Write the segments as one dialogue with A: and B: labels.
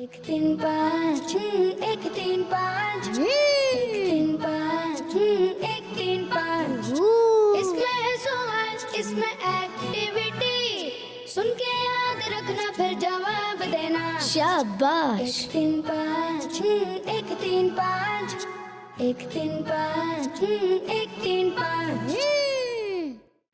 A: एक तीन पाँच एक तीन पाँच एक तीन पाँच इसमें है सवाल इसमें एक्टिविटी सुन के याद रखना फिर जवाब देना शाबाश एक तीन पाँच एक तीन पाँच एक तीन पाँच एक तीन पाँच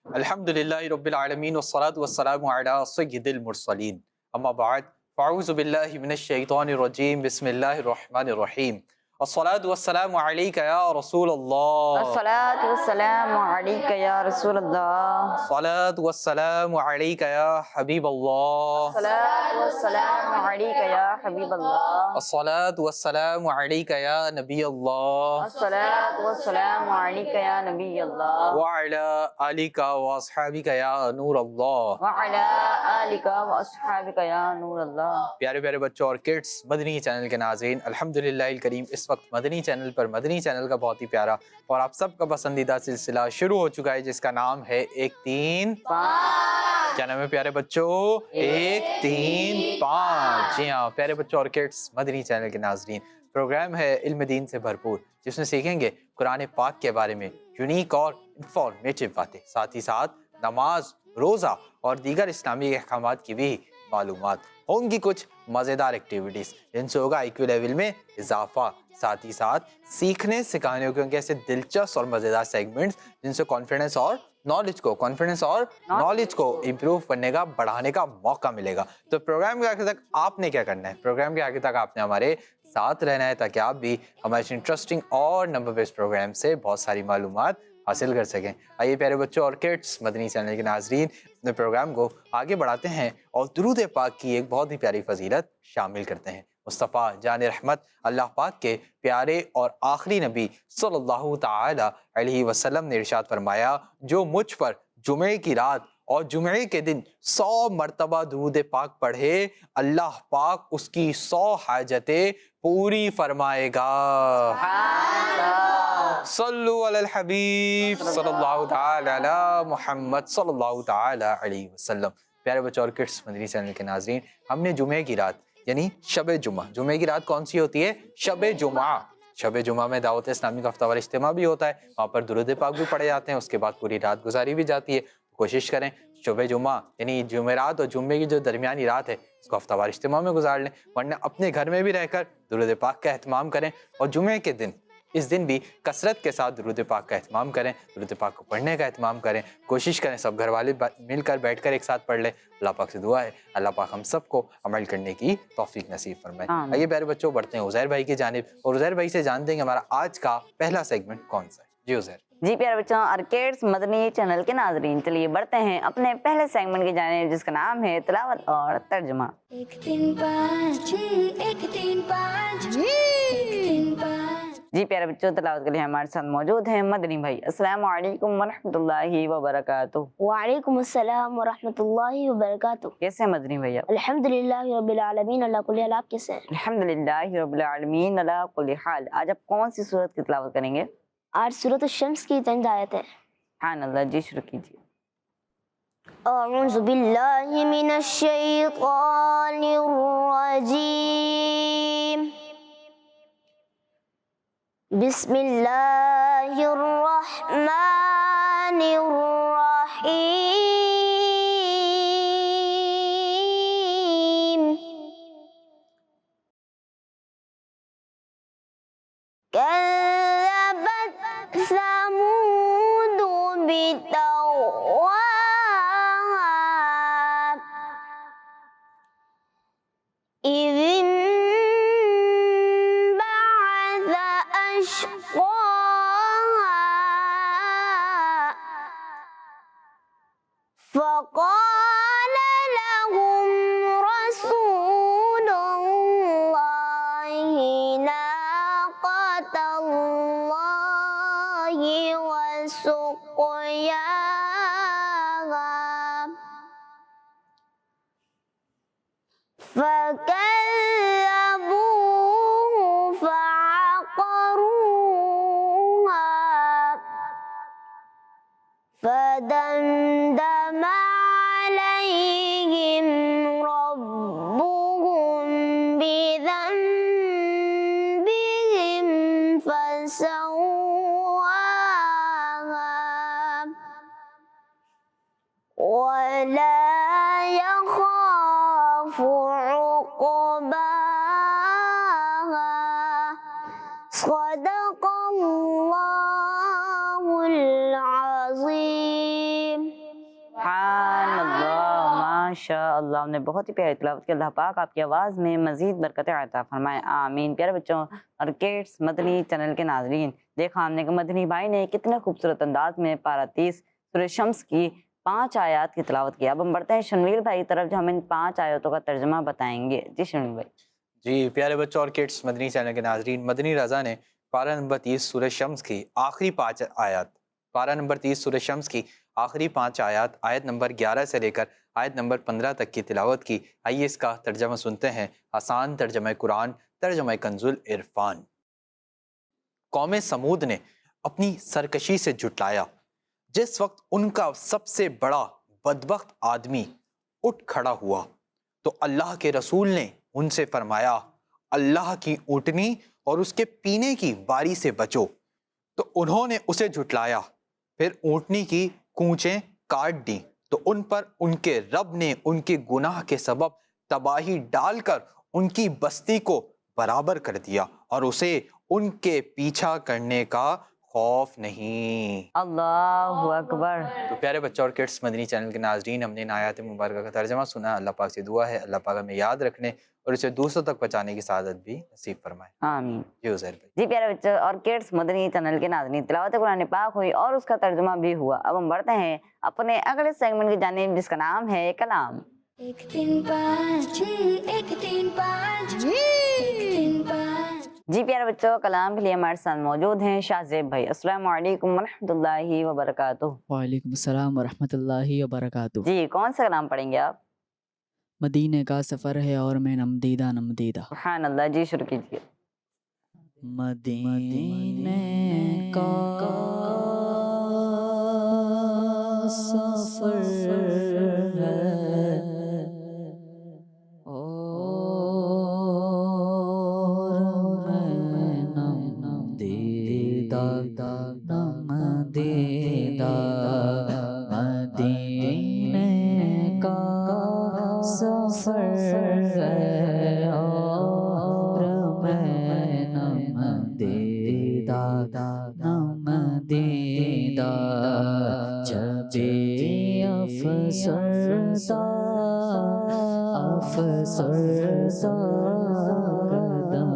B: अल्हम्दुलिल्लाहि रब्बिल आलमीन वस्सलातु वस्सलामु अला सय्यिदिल मुरसलीन अम्मा बाद फ़अऊज़ु बिल्लाहि मिनश शैतानिर रजीम बिस्मिल्लाहिर रहमानिर रहीम अस्सलातु वस्सलामु अलैका या रसूलल्लाह
C: अस्सलातु वस्सलामु अलैका या रसूलल्लाह
B: अस्सलातु वस्सलामु अलैका या हबीबल्लाह
C: अस्सलातु वस्सलामु अलैका या हबीबल्लाह
B: अस्सलातु वस्सलामु अलैका या नबीअल्लाह
C: अस्सलातु वस्सलामु अलैका या नबीअल्लाह
B: व अला आलिका व अस्हाबिका या नूरल्लाह
C: व अला आलिका व अस्हाबिका या नूरल्लाह।
B: प्यारे प्यारे बच्चों और किड्स, मदनी चैनल के नाज़रीन, अल्हम्दुलिल्लाह करीम इस वक्त मदनी चैनल पर मदनी चैनल का बहुत ही प्यारा और आप सबका पसंदीदा सिलसिला शुरू हो चुका है जिसका नाम है एक तीन
C: पाँच।
B: क्या नाम है प्यारे बच्चों? एक तीन पाँच। जी हाँ प्यारे बच्चों और किड्स, मदनी चैनल के नाज़रीन, प्रोग्राम है इल्म दीन से भरपूर जिसमें सीखेंगे कुरान पाक के बारे में यूनिक और इंफॉर्मेटिव बातें, साथ ही साथ नमाज, रोज़ा और दीगर इस्लामी अहकामात की भी मालूमात होंगी, कुछ मज़ेदार एक्टिविटीज़ जिनसे होगा IQ लेवल में इजाफा, साथ ही साथ सीखने सिखाने के ऐसे दिलचस्प और मज़ेदार सेगमेंट्स जिनसे कॉन्फिडेंस और नॉलेज को इम्प्रूव करने का, बढ़ाने का मौका मिलेगा। तो प्रोग्राम के आखिर तक आपने क्या करना है? प्रोग्राम के आखिर तक आपने हमारे साथ रहना है ताकि आप भी हमारे इंटरेस्टिंग और नंबर बेस्ड प्रोग्राम से बहुत सारी मालूमात हासिल कर सकें। आइए प्यारे बच्चों और किड्स, मदनी चैनल के नाजरीन, अपने प्रोग्राम को आगे बढ़ाते हैं और दुरूद पाक की एक बहुत ही प्यारी फजीलत शामिल करते हैं। मुस्तफ़ा जान रहमत अल्लाह पाक के प्यारे और आखिरी नबी सल्लल्लाहु ताला अलैहि वसल्लम ने इरशाद फरमाया, जो मुझ पर जुमे की रात और जुमे के दिन 100 मरतबा दुरूद पाक पढ़े, अल्लाह पाक उसकी 100 हाजतें पूरी फरमाएगा। सल्लु अलल हबीब सल्लल्लाहु ताला अला मुहम्मद सल्लल्लाहु ताला अलैहि वसल्लम। प्यारे बच्चों और किड्स, मदनी चैनल के नाज़रीन, हमने जुमे की रात यानी शब जुमा, जुमे की रात कौन सी होती है? शब जुमा। शब जुमा में दावत इस्लामी का हफ्तावार इज्तिमा भी होता है, वहाँ पर दुरूद पाक भी पढ़े जाते हैं, उसके बाद पूरी रात गुजारी भी जाती है। कोशिश करें शब जुमा यानी जुमेरात और जुम्मे की जो दरमियानी रात है उसको हफ्तावार इज्तिमा में गुजार लें, वरना अपने घर में भी रहकर दुरूद पाक का एहतमाम करें और जुमे के दिन इस दिन भी कसरत के साथ दुरूद पाक का एहतमाम करें, दुरूद पाक को पढ़ने का एहतमाम करें। कोशिश करें सब घर वाले मिलकर बैठकर एक साथ पढ़ लें। अल्लाह पाक से दुआ है अल्लाह पाक हम सबको अमल करने की तौफीक नसीब फरमाए। आइए प्यारे बच्चों बढ़ते हैं उज़ैर भाई की जानिब और उज़ैर भाई से जानते हैं कि हमारा आज का पहला सेगमेंट कौन सा है। जी उज़ैर।
C: जी प्यारे बच्चों और किड्स, मदनी चैनल के नाजरीन, चलिए बढ़ते हैं अपने पहले सेगमेंट की जानिब जिसका नाम है तिलावत और तर्जुमा।
A: एक तीन पाँच एक तीन पाँच एक तीन पाँच।
C: जी प्यारे बच्चों, तिलावत के लिए हमारे साथ मौजूद हैं मदनी भाई। अस्सलाम वालेकुम वरहमतुल्लाहि वबरकातुहू।
D: वालेकुम अस्सलाम वरहमतुल्लाहि वबरकातुहू।
C: कैसे हैं मदनी भैया?
D: अल्हम्दुलिल्लाहि रब्बिल आलमीन अला कुल्ली हाल। आप कैसे हैं?
C: अल्हम्दुलिल्लाहि रब्बिल आलमीन अला कुल्ली हाल। आज आप कौन सी सूरत की तिलावत करेंगे?
D: आज सूरत अश-शम्स की चंद आयत है।
C: सुभान अल्लाह, जी शुरू कीजिए।
D: अऊज़ु बिल्लाहि मिनश शैतानिर रजीम। बिस्मिल्लाहिर रहमानिर रहीम। कज़्ज़बत समूद बितग़वाहा इज़ इंबअथ अशक़ाहा फ़क़ाल लहुम रसूलुल्लाहि नाक़तल्लाहि व सुक़याहा फकज़्ज़बूहु फ़अक़रूहा तक़वाहा सदक़ल्लाहुल अज़ीम।
C: माशाअल्लाह, हमने बहुत ही प्यारी तिलावत की। अल्लाह पाक आपकी आवाज़ में मज़ीद बरकतें अता फरमाए, आमीन। प्यारे बच्चों और किड्स मदनी चैनल के नाज़रीन, देखा हमने कि मदनी भाई ने कितने खूबसूरत अंदाज में पारा 30 सूरह शम्स की 5 आयत की तिलावत की। अब हम बढ़ते हैं शनवील भाई की तरफ, जो हमें इन 5 आयतों का तर्जुमा बताएंगे। जी शनवील भाई।
B: जी प्यारे बच्चों और किड्स मदनी चैनल के नाजरीन, मदनी रज़ा ने पारा नंबर 30 सूरह शम्स की आखिरी 5 आयत, पारा नंबर 30 सूरह शम्स की आखिरी 5 आयत, आयत नंबर 11 से लेकर आयत नंबर 15 तक की तिलावत की। आइए इसका तर्जमा सुनते हैं। आसान तर्जमा कुरान, तर्जमा कंजुल इरफान। कौम समूद ने अपनी सरकशी से जुटलाया। जिस वक्त उनका सबसे बड़ा बदबख्त आदमी उठ खड़ा हुआ तो अल्लाह के रसूल ने उनसे फरमाया, अल्लाह की ऊँटनी और उसके पीने की बारी से बचो। तो उन्होंने उसे झुटलाया, फिर ऊँटनी की कूंचें काट दी तो उन पर उनके रब ने उनके गुनाह के सबब तबाही डालकर उनकी बस्ती को बराबर कर दिया और उसे उनके पीछा करने का खौफ नहीं।
C: अल्लाहु अकबर।
B: तो प्यारे बच्चों और किड्स मदनी चैनल के नाजरीन, हमने इन आयत मुबारक का तर्जमा सुना। अल्लाह पाक से दुआ है अल्लाह पाक हमें याद रखने और इसे दूसरों तक पहुंचाने की सआदत भी नसीब फरमाए,
C: आमीन।
B: जी उज़ैर भाई।
C: जी प्यारे बच्चों और किड्स मदनी चैनल के नाज़रीन, तिलावत कुरान पाक हुई और उसका तर्जुमा भी हुआ। अब हम बढ़ते हैं अपने अगले सेगमेंट की जानिब, जिसका नाम है कलाम।
A: 1 3 5 1 3 5 1 3 5।
C: जी प्यारे बच्चों, कलाम के लिए हमारे साथ मौजूद हैं शाहज़ेब भाई। अस्सलामु अलैकुम वरहमतुल्लाहि वबरकातुहू।
E: वालेकुम अस्सलाम वरहमतुल्लाहि वबरकातुहू।
C: जी कौन सा कलाम पढ़ेंगे आप?
E: मदीने का सफ़र है और मैं नमदीदा नमदीदा।
C: सुभान अल्लाह, जी शुरू कीजिए।
E: मदीने का सफ़र है और मैं नमदीदा नमदीदा। मदीने का सफ़र है और मैं नमदीदा नमदीदा। जबे अफ़सरदा अफ़सरदा कदम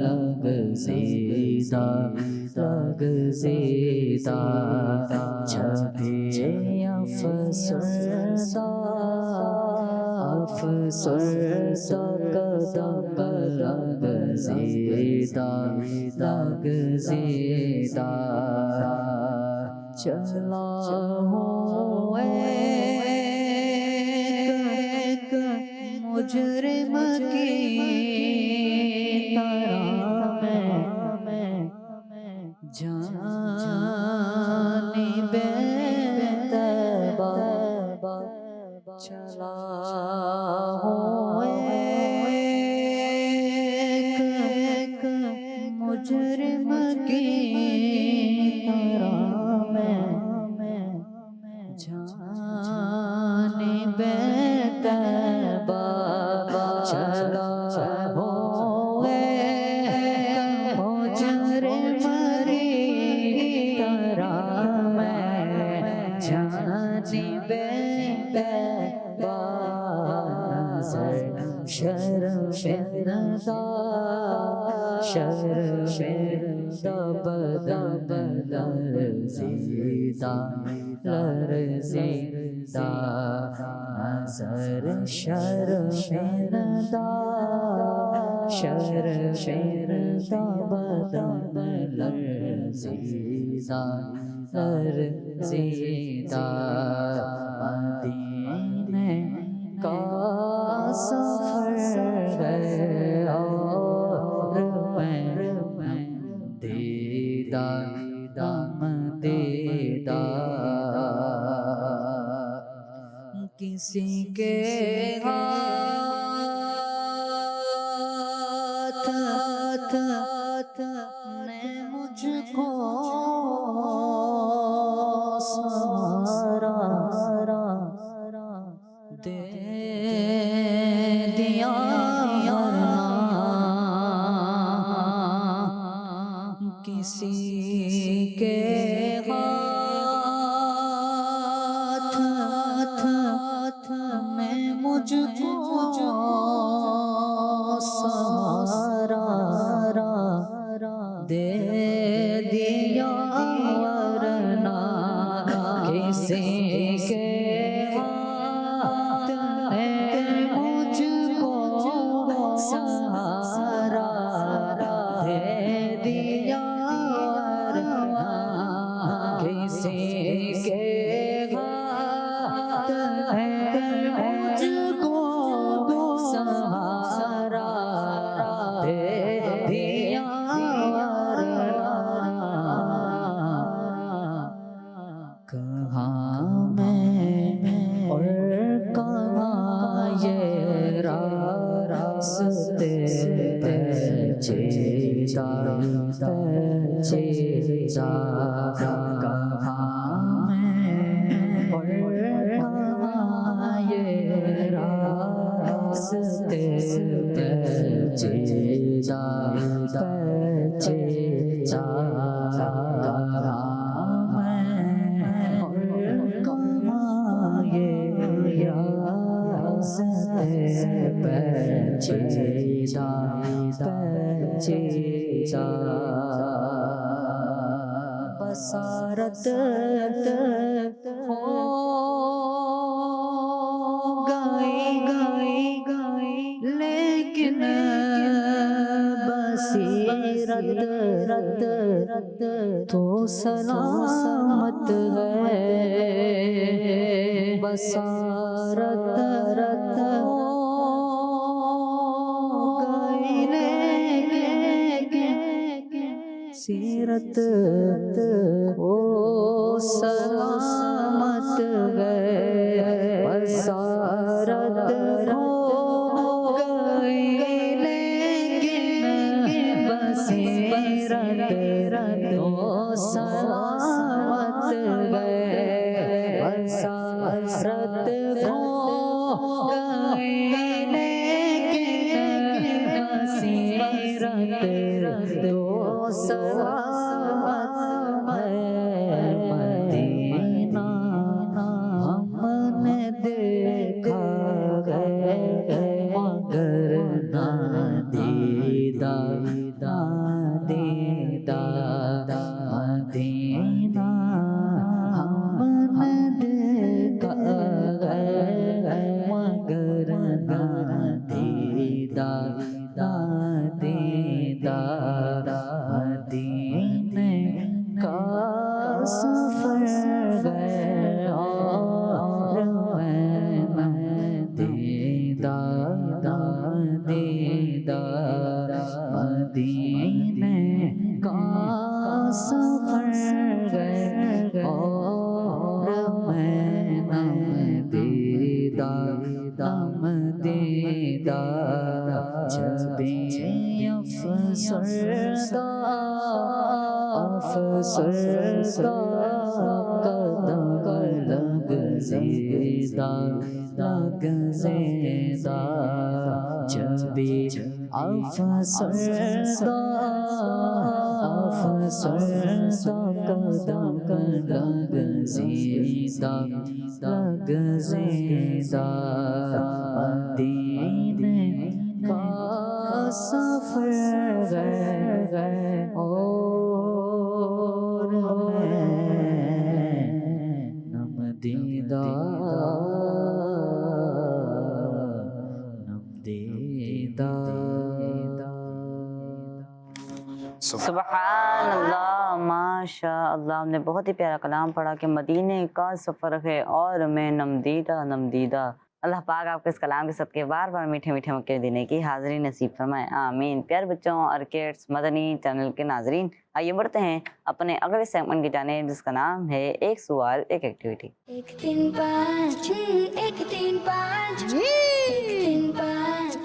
E: लग़ज़ीदा लग़ज़ीदा। जबे अफ़सरदा अफ़सरदा कदम लग़ज़ीदा लग़ज़ीदा। चला हूँ एक मुजरिम की तरह मैं जानिबे तैबा चला हूँ एक मुजरिम की तरह मैं जानिबे तैबा चला हूँ एक मुजरिम की तरह मैं जानिबे तैबा। शर्मिंदा शर्मिंदा बदन लर्ज़ीदा लर्ज़ीदा। नज़र शर्मिंदा शर्मिंदा बदन लर्ज़ीदा लर्ज़ीदा। मदीने का सफ़र है और मैं नमदीदा नमदीदा। किसी के हाथ ने मुझको सहारा दे दिया کسی کے ہاتھ میں مجھ کو سہارا دے دیا ورنہ کسی کے ہاتھ میں مجھ کو سہارا دے دیا ورنہ کسی کے ہاتھ میں مجھ کو سہارا دے دیا کہاں میں اور کہاں یہ راستے پیچیدہ کہاں میں اور کہاں یہ راستے پیچیدہ بصارت ہو گئی لیکن بصیرت تو سلامت ہے بصارت ہو گئی لیکن سیرت کو سلامت ہے بصارت ہو گئی لیکن بصیرت تو سلامت ہے بصارت ہو گئی لیکن بصیرت تو سلامت ہے مدینہ ہم نے دیکھا ہے مگر نہ دیدہ مدینہ ہم نے دیکھا ہے مگر نہ دیدہ مدینے کا سفر ہے اور میں دیدہ مدینے کا سفر ہے اور میں دیدہ جبیں افسردہ قدم لگ زیدہ جبیں افسردہ قدم لگ زیدہ مدینے کا سفر ہے اور نم دیدہ
C: سبحان اللہ ماشاء اللہ. ہم نے بہت ہی پیارا کلام پڑھا کہ مدینے کا سفر ہے اور میں نمدیدہ. اللہ پاک آپ کے اس کلام کے صدقے بار بار میٹھے میٹھے مکے دینے کی حاضری نصیب فرمائے آمین. پیارے بچوں اور کڈس مدنی چینل کے ناظرین، آئیے بڑھتے ہیں اپنے اگلے سیگمنٹ کی جانب جس کا نام ہے ایک سوال ایک ایکٹیویٹی.
A: 1 3 5 1 3 5 1 3 5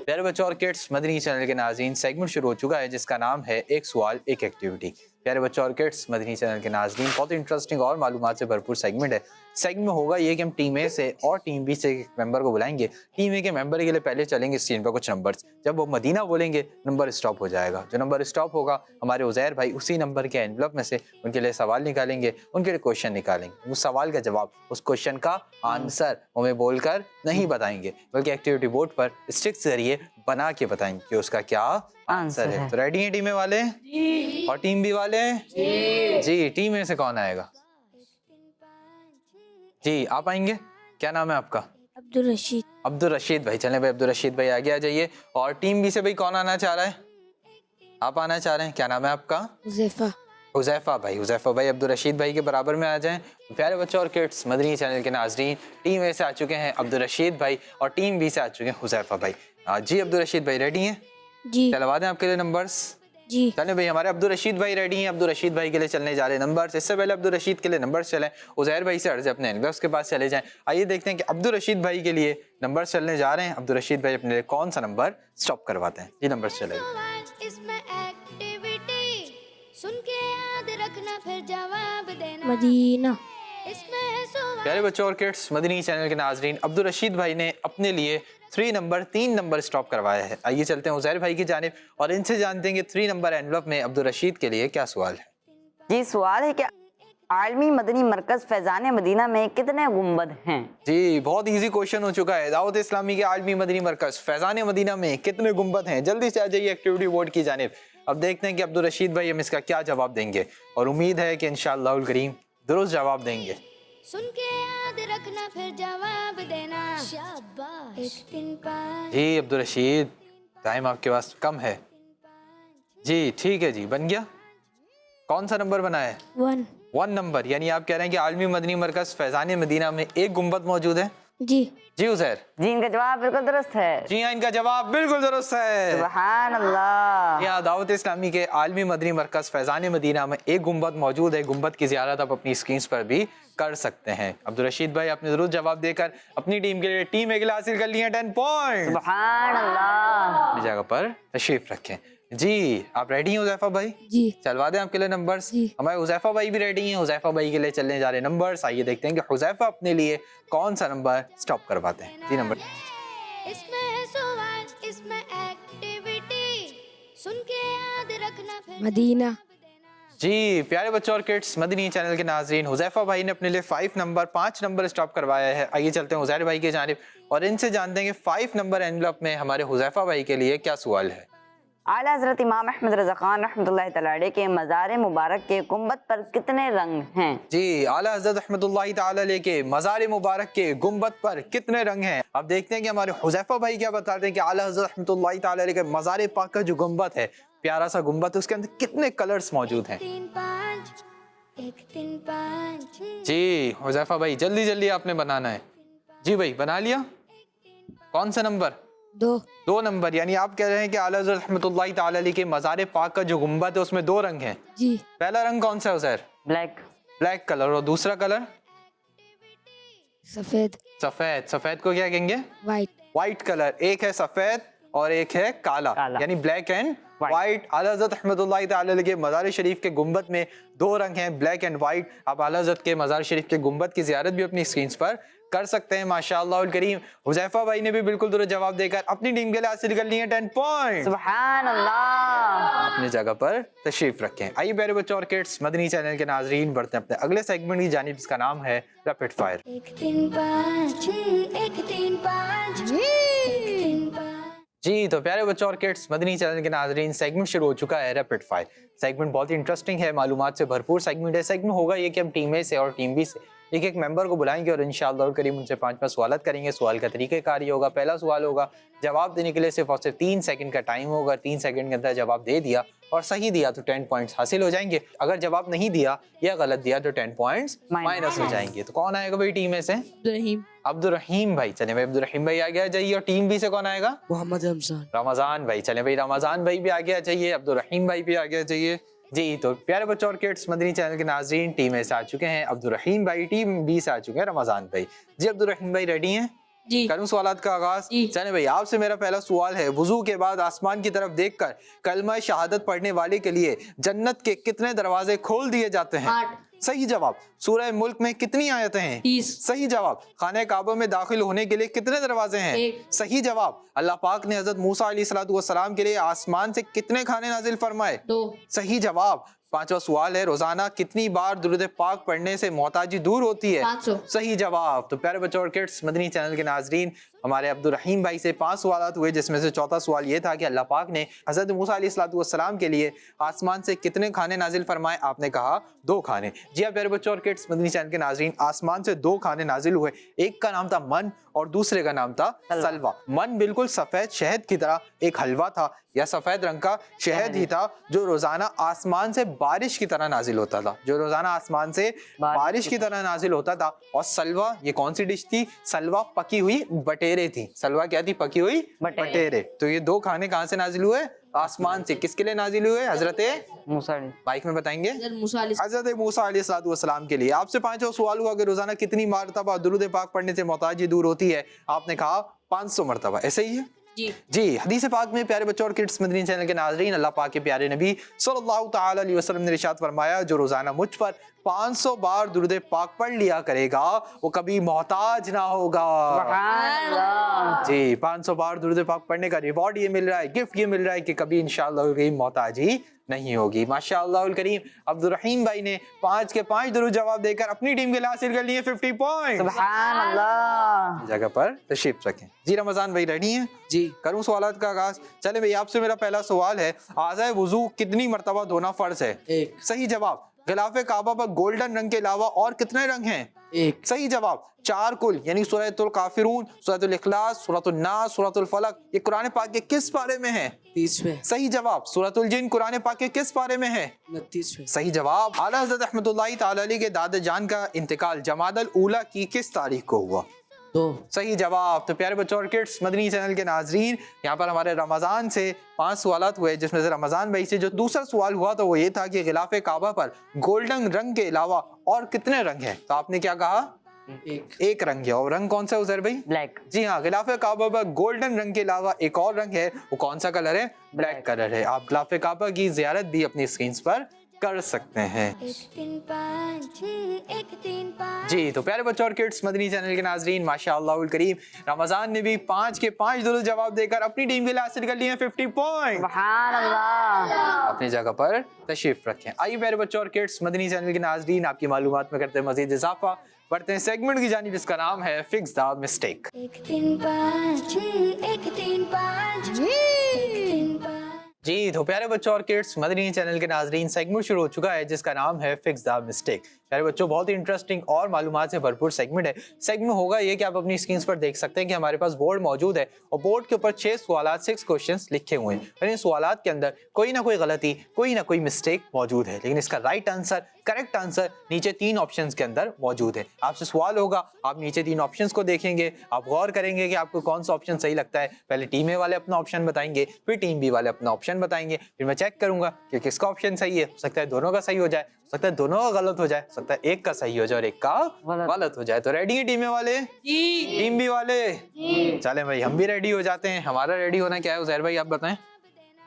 B: پیارے بچوں اور کڈس مدنی چینل کے ناظرین، سیگمنٹ شروع ہو چکا ہے جس کا نام ہے ایک سوال ایک ایکٹیویٹی. پیارے بچوں اور کڈس مدنی چینل کے ناظرین، بہت انٹرسٹنگ اور معلومات سے بھرپور سیگمنٹ ہے۔ سیگمنٹ میں ہوگا یہ کہ ہم ٹیم اے سے اور ٹیم بی سے ایک ممبر کو بلائیں گے۔ ٹیم اے کے ممبر کے لیے پہلے چلیں گے اسکرین پہ کچھ نمبرز، جب وہ مدینہ بولیں گے نمبر اسٹاپ ہو جائے گا، جو نمبر اسٹاپ ہوگا ہمارے عزیر بھائی اسی نمبر کے انویلپ میں سے ان کے لیے سوال نکالیں گے، ان کے لیے کوشچن نکالیں گے، اس سوال کا جواب، اس کوشچن کا آنسر ہمیں بول کر نہیں بتائیں گے بلکہ ایکٹیویٹی بورڈ پر اسٹکس ذریعے بنا کے بتائیں گے کہ اس کا کیا آنسر ہے۔ تو ریڈی ہیں ٹیم اے والے اور ٹیم بی والے؟ جی ٹیم اے سے کون آئے گا؟ جی آپ آئیں گے، کیا نام ہے آپ کا؟
A: عبد الرشید۔
B: عبد الرشید بھائی، چلیں بھائی عبد الرشید بھائی آگے آ جائیے۔ اور ٹیم بی سے بھائی کون آنا چاہ رہا ہے؟ آپ آنا چاہ رہے ہیں، کیا نام ہے آپ کا؟
A: حذیفہ۔
B: حذیفہ بھائی، حذیفہ بھائی عبد الرشید بھائی کے برابر میں آ جائیں۔ پیارے بچوں اور کڈس مدنی چینل کے ناظرین، ٹیم اے سے آ چکے ہیں عبد الرشید بھائی اور ٹیم بی سے آ چکے ہیں حذیفہ بھائی۔ جی عبد الرشید بھائی ریڈی ہیں؟
A: جی
B: چلوا دیں آپ کے لیے نمبرز؟
A: جی
B: چلیں بھائی ہمارے عبد الرشید بھائی ریڈی ہیں، عبد الرشید بھائی کے لیے چلنے جا رہے ہیں نمبرز۔ اس سے پہلے عبد الرشید کے لیے نمبرز چلیں، عزیر بھائی سے عرض ہے اپنے انویلپس کے پاس چلے جائیں۔ آئیے دیکھتے ہیں کہ عبد الرشید بھائی کے لیے نمبرز چلنے جا رہے ہیں، عبد الرشید بھائی اپنے لیے کون سا نمبر اسٹاپ کرواتے ہیں؟ جی نمبرز چلے گئے۔
A: اس میں ایکٹیویٹی سن کے یاد رکھنا پھر جواب دینا۔ مدینہ۔ اس میں سوال۔
B: پیارے بچوں اور کڈس مدنی چینل کے ناظرین، عبد الرشید بھائی نے اپنے لیے 3 نمبر اسٹاپ کروایا ہے۔ آئیے چلتے ہیں عزیر بھائی کی جانب اور ان سے جانتے ہیں کہ 3 نمبر انویلپ میں عبد الرشید کے لیے کیا سوال ہے۔
C: جی سوال ہے کہ عالمی مدنی مرکز فیضان مدینہ میں کتنے گنبد ہیں؟
B: جی بہت ایزی کوشچن ہو چکا ہے۔ دعوت اسلامی کے عالمی مدنی مرکز فیضان مدینہ میں کتنے گنبد ہیں؟ جلدی سے آ جائیے ایکٹیویٹی بورڈ کی جانب۔ اب دیکھتے ہیں کہ عبد الرشید بھائی ہم اس کا کیا جواب دیں گے اور امید ہے کہ انشاءاللہ الکریم درست جواب دیں گے۔
A: سن کے یاد رکھنا پھر جواب دینا۔ شاباش۔ 1 3 5۔
B: جی عبد الرشید ٹائم آپ کے پاس کم ہے۔ جی ٹھیک ہے جی، بن گیا۔ کون سا نمبر بنا ہے؟ 1 نمبر، یعنی آپ کہہ رہے ہیں کہ عالمی مدنی مرکز فیضان مدینہ میں 1 گنبد موجود ہے؟
A: جی
B: جی عزیر؟
C: جی ان کا جواب بالکل درست ہے۔
B: جی ہاں ان کا جواب بالکل درست ہے۔
C: سبحان اللہ۔
B: یہاں دعوت اسلامی کے عالمی مدنی مرکز فیضان مدینہ میں 1 گنبد موجود ہے۔ گنبد کی زیارت آپ اپنی اسکرینز پر بھی کر سکتے ہیں۔ عبد الرشید بھائی آپ نے درست جواب دے کر اپنی ٹیم کے لیے ٹیم اے کے لیے حاصل کر لیے 10 پوائنٹ۔
C: سبحان اللہ۔
B: اپنی جگہ پر تشریف رکھیں۔ جی آپ ریڈی ہیں حذیفہ بھائی؟
A: جی
B: چلوا دیں آپ کے لیے نمبرز؟
A: جی
B: ہمارے حذیفہ بھائی بھی ریڈی ہیں، حذیفہ بھائی کے لیے چلنے جا رہے ہیں نمبرز۔ آئیے دیکھتے ہیں کہ حذیفہ اپنے لیے کون سا نمبر اسٹاپ کرواتے ہیں۔ جی نمبر۔
A: اس میں سوال، اس میں ایکٹیویٹی سن کے یاد رکھنا پھر مدینہ۔
B: جی پیارے بچوں اور کڈس مدنی چینل کے ناظرین، حذیفہ بھائی نے اپنے لیے 5 نمبر اسٹاپ کروایا ہے۔ آئیے چلتے ہیں عزیر بھائی کی جانب اور ان سے جانتے ہیں کہ 5 نمبر انویلپ میں ہمارے حذیفہ بھائی کے لیے کیا سوال ہے۔
C: اعلیٰ حضرت امام احمد رضا خان رحمۃ اللہ تعالی علیہ کے مزار مبارک کے گنبد پر کتنے رنگ ہیں؟
B: جی اعلیٰ حضرت احمد اللہ تعالی علیہ کے مزار مبارک کے گنبد پر کتنے رنگ ہیں؟ اب دیکھتے ہیں کہ ہمارے حذیفہ بھائی کیا بتاتے ہیں کہ اعلیٰ حضرت احمد اللہ تعالی علیہ کے مزار پاک کا جو گنبد ہے، پیارا سا گنبد، اس کے اندر کتنے کلرز موجود ہیں؟
A: 3 5 1 3 5۔
B: جی حذیفہ بھائی جلدی جلدی آپ نے بنانا ہے۔ جی بھائی بنا لیا؟ کون سا نمبر؟
A: 2
B: نمبر، یعنی آپ کہہ رہے ہیں کہ اعلیٰ حضرت رحمۃ اللہ تعالی علیہ کے مزار پاک کا جو گنبد ہے اس میں 2 رنگ ہیں۔
A: جی
B: پہلا رنگ کون سا ہے عزیر؟
C: بلیک۔
B: بلیک کلر، اور دوسرا کلر؟
A: سفید۔
B: سفید۔ سفید کو کیا کہیں گے؟
A: وائٹ۔
B: وائٹ کلر، ایک ہے سفید اور ایک ہے کالا، یعنی بلیک اینڈ وائٹ۔ اعلیٰ حضرت رحمۃ اللہ تعالی علیہ کے مزار شریف کے گنبد میں 2 رنگ ہیں، بلیک اینڈ وائٹ۔ آپ اعلیٰ حضرت کے مزار شریف کے گنبد کی زیارت بھی اپنی اسکرینز پر کر سکتے ہیں۔ ماشاءاللہ الکریم حذیفہ بھائی نے بھی بالکل درست جواب دے کر اپنی ٹیم کے لیے حاصل کر لیے 10 پوائنٹ۔
C: سبحان اللہ۔
B: اپنی جگہ پر تشریف رکھیں۔ آئیے پیارے بچوں اور کڈس مدنی چینل کے ناظرین بڑھتے ہیں اپنے اگلے سیگمنٹ کی جانب، اس کا نام ہے ریپڈ فائر۔
A: 1 3 5 1 3 5 1 3 5۔
B: جی تو پیارے بچوں اور کڈس مدنی چینل کے ناظرین، سیگمنٹ شروع ہو چکا ہے ریپڈ فائر۔ سیگمنٹ بہت ہی انٹرسٹنگ ہے، معلومات سے بھرپور سیگمنٹ ہے۔ سیگمنٹ ہوگا یہ کہ ہم ٹیم اے سے اور ٹیم بی سے ایک ممبر کو بلائیں گے اور انشاءاللہ الکریم ان سے 5 سوالات کریں گے۔ سوال کا طریقہ کار یہ ہوگا، پہلا سوال ہوگا، جواب دینے کے لیے صرف اور صرف 3 سیکنڈ کا ٹائم ہوگا۔ 3 سیکنڈ کے اندر جواب دے دیا اور صحیح دیا تو 10 پوائنٹس حاصل ہو جائیں گے، اگر جواب نہیں دیا یا غلط دیا تو 10 پوائنٹس مائنس ہو جائیں گے۔ تو کون آئے گا بھائی ٹیم اے سے؟ عبد الرحیم بھائی۔ چلیں بھائی عبد الرحیم بھائی آگے آ جائیے۔ اور ٹیم بی سے کون آئے گا؟
E: محمد
B: رمضان بھائی۔ چلیں بھائی رمضان بھائی بھی آگے آ جائیے، عبد الرحیم بھائی بھی آگے آ جائیے۔ جی تو پیارے بچوں اور کڈس مدنی چینل کے ناظرین، ٹیم اے سے آ چکے ہیں عبد الرحیم بھائی، ٹیم بی سے آ چکے ہیں رمضان بھائی۔ جی عبد الرحیم بھائی ریڈی ہیں؟
E: जी।
B: करूं सवालात का आगाज?
E: जी।
B: चले भाई, आपसे मेरा पहला सवाल है, वुजू के बाद आसमान की तरफ देखकर कलमा शहादत पढ़ने वाले के लिए जन्नत के कितने दरवाजे खोल दिए जाते हैं?
E: 8।
B: सही जवाब। सूरह मुल्क में कितनी आयतें हैं?
E: 30।
B: सही जवाब। खाने काबा में दाखिल होने के लिए कितने दरवाजे हैं?
E: 1।
B: सही जवाब। अल्लाह पाक ने हजरत मूसा अलैहिस्सलाम के लिए आसमान से कितने खाने नाजिल फरमाए?
E: 2।
B: सही जवाब। पांचवा सवाल है, रोजाना कितनी बार दुरूद पाक पढ़ने से मोहताजी दूर होती है?
E: 500।
B: सही जवाब। तो प्यारे बच्चों और किड्स मदनी चैनल के नाजरीन, हमारे अब्दुल रहीम भाई से 5 सवाल हुए, जिसमें से चौथा सवाल ये था कि अल्लाह पाक ने हजरत मूसा अलैहिस्सलाम के लिए आसमान से कितने खाने नाजिल फरमाए? आपने कहा 2 खाने। जी हाँ प्यारे बच्चों और किड्स मदनी चैनल के नाजरीन, आसमान से 2 खाने नाजिल हुए। एक का नाम था मन और दूसरे का नाम था सलवा। मन बिल्कुल सफेद शहद की तरह एक हलवा था या सफेद रंग का शहद ही था, जो रोजाना आसमान से बारिश की तरह नाजिल होता था, जो रोजाना आसमान से बारिश की तरह नाजिल होता था। और सलवा, ये कौन सी डिश थी? सलवा पकी हुई बटेरे थी। सलवा क्या थी? पकी हुई बटेरे। तो ये 2 खाने कहाँ से नाजिल हुए? आसमान से। किसके लिए नाजिल हुए? हजरत
C: मूसा।
B: बाइक में बताएंगे।
E: हज़रत
B: मूसा अलैहिस्सलाम के लिए। आपसे 5वां सवाल हुआ कि रोजाना कितनी मरतबा दुरूद पाक पढ़ने से मोहताजी दूर होती है? आपने कहा 500 मरतबा। ऐसे ही है जी। हदीस पाक में प्यारे बच्चों और किड्स मदनी चैनल के नाज़रीन, अल्लाह पाक के प्यारे नबी सल्लल्लाहु तआला अलैहि वसल्लम ने इरशाद फरमाया, जो रोजाना मुझ पर 500 बार दुरूद पाक पढ़ लिया करेगा वो कभी मोहताज ना होगा। जी, 500 बार दुरूद पाक पढ़ने का रिवॉर्ड ये मिल रहा है, गिफ्ट ये मिल रहा है कि कभी इंशाअल्लाह करीम मोहताजी नहीं होगी। माशाअल्लाह करीम, अब्दुल रहीम भाई ने 5 के 5 दुरूद जवाब देकर अपनी टीम के लिए हासिल कर लिए 50 पॉइंट।
C: सुभान अल्लाह।
B: जगह पर तशरीफ रखें। जी रमजान भाई रेडी हैं?
E: जी।
B: करूं सवालात का आगाज? चले भाई, आपसे मेरा पहला सवाल है, आज़ाए वुजू कितनी मरतबा धोना फर्ज है?
E: 1।
B: सही जवाब। गिलाफे काबा पर गोल्डन रंग के अलावा और कितने रंग हैं?
E: 1।
B: सही जवाब। 4 कुल, यानी सूरतुल काफिरून, सूरतुल इखलास, सूरतुल नास, सूरतुल फलक, ये कुरान पाक के किस पारे में है?
E: 30वें।
B: सही जवाब। सूरतुल जिन कुरान पाक के किस पारे में है?
E: 29वें।
B: सही जवाब। आला हज़रत रहमतुल्लाहि तआला अलैहि के दादा जान का इंतकाल जमादल ऊला की किस तारीख को हुआ?
E: 2।
B: सही जवाब। तो प्यारे बच्चों और किड्स मदनी चैनल के नाजरीन, यहाँ पर हमारे रमज़ान से 5 सवाल हुए, जिसमें से रमज़ान भाई से जो दूसरा सवाल हुआ तो वो ये था कि गिलाफे काबा पर गोल्डन रंग के अलावा और कितने रंग हैं? तो आपने क्या कहा? 1 रंग है। और रंग कौन सा उज़ैर भाई?
C: ब्लैक।
B: जी हाँ, गिलाफे काबा पर गोल्डन रंग के अलावा एक और रंग है, वो कौन सा कलर है? ब्लैक कलर है। आप गिलाफे काबा की ज़ियारत भी अपनी स्क्रीन पर कर सकते हैं।
A: 1 3 5 1 3 5।
B: जी, तो प्यारे बच्चों और किड्स मदनी चैनल के नाजरीन, माशाअल्लाह करीम, रमजान ने भी 5 के 5 दुरुस्त जवाब देकर अपनी टीम के लिए हासिल कर लिए 50 पॉइंट।
C: सुभान अल्लाह।
B: अपनी जगह पर तशरीफ रखें। आइए प्यारे बच्चों और किड्स मदनी चैनल के नाजरीन, आपकी मालूमात में करते हैं मजीद इजाफा, बढ़ते हैं सेगमेंट की जानिब जिसका नाम है फिक्स द मिस्टेक।
A: 1 3 5 1 3 5 1 3 5।
B: जी, तो प्यारे बच्चों और किड्स मदनी चैनल के नाजरीन, सेगमेंट शुरू हो चुका है जिसका नाम है फिक्स द मिस्टेक। प्यारे बच्चों, बहुत ही इंटरेस्टिंग और मालूमात से भरपूर सेगमेंट है। सेगमेंट होगा ये कि आप अपनी स्क्रीन पर देख सकते हैं कि हमारे पास बोर्ड मौजूद है और बोर्ड के ऊपर 6 सवाल 6 क्वेश्चंस लिखे हुए हैं और इन सवालात के अंदर कोई ना कोई गलती, कोई ना कोई मिस्टेक मौजूद है, लेकिन इसका राइट आंसर, करेक्ट आंसर नीचे 3 ऑप्शंस के अंदर मौजूद है। आपसे सवाल होगा, आप नीचे 3 ऑप्शंस को देखेंगे, आप गौर करेंगे कि आपको कौन सा ऑप्शन सही लगता है। पहले टीम ए वाले अपना ऑप्शन बताएंगे, फिर टीम बी वाले अपना ऑप्शन बताएंगे, फिर मैं चेक करूंगा कि किसका ऑप्शन सही है। हो सकता है दोनों का सही हो जाए, हो सकता है दोनों का गलत हो जाए, हो सकता है एक का सही हो जाए और एक का गलत हो जाए। तो रेडी है टीम ए वाले?
E: जी।
B: टीम बी वाले? चले भाई, हम भी रेडी हो जाते हैं। हमारा रेडी होना क्या है उज़ैर भाई, आप बताएं।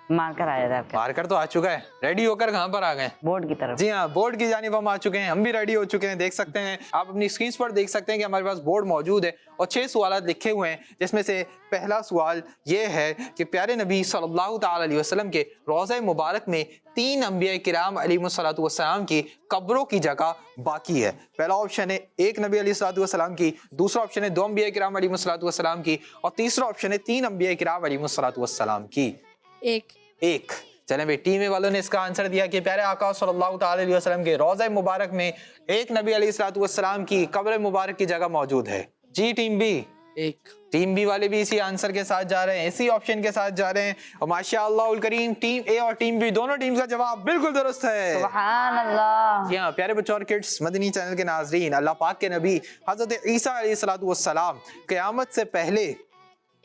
C: मार्कर आया था आपका।
B: मार्कर तो आ चुका है, रेडी होकर कहाँ पर आ गए?
C: बोर्ड की तरफ।
B: जी हाँ, बोर्ड की जानिब हम आ चुके हैं, हम भी रेडी हो चुके हैं। देख सकते हैं आप अपनी स्क्रीन पर देख सकते हैं कि हमारे पास बोर्ड मौजूद है और 6 सवाल लिखे हुए हैं, जिसमें से पहला सवाल ये है कि प्यारे नबी सल्लल्लाहु तआला अलैहि वसल्लम के रोज़ा मुबारक में 3 अंबिया किराम अलैहिमुस्सलातु वस्सलाम की कब्रों की जगह बाकी है। पहला ऑप्शन है 1 नबी अलैहिस्सलातु वस्सलाम की, दूसरा ऑप्शन है 2 अंबिया किराम अलैहिमुस्सलातु वस्सलाम की और तीसरा ऑप्शन है 3 अंबिया किराम अलैहिमुस्सलातु वस्सलाम की। 1। चलें भाई, टीम ए वालों ने इसका आंसर दिया कि प्यारे आका सल्लल्लाहु तआला अलैहि वसल्लम के रोज़ा मुबारक में 1 नबी अलैहिस्सलातु वस्सलाम की कब्र मुबारक की जगह मौजूद है। जी टीम बी?
E: 1।
B: टीम बी वाले भी इसी आंसर के साथ जा रहे हैं, इसी ऑप्शन के साथ जा रहे हैं और माशाअल्लाह करीम टीम ए और टीम बी दोनों टीम का जवाब बिल्कुल दुरुस्त है।
C: सुभान अल्लाह।
B: जी हाँ प्यारे बच्चों और किड्स मदनी चैनल के नाजरीन, अल्लाह पाक के नबी हजरत ईसा अलैहिस्सलातु वस्सलाम क़यामत से पहले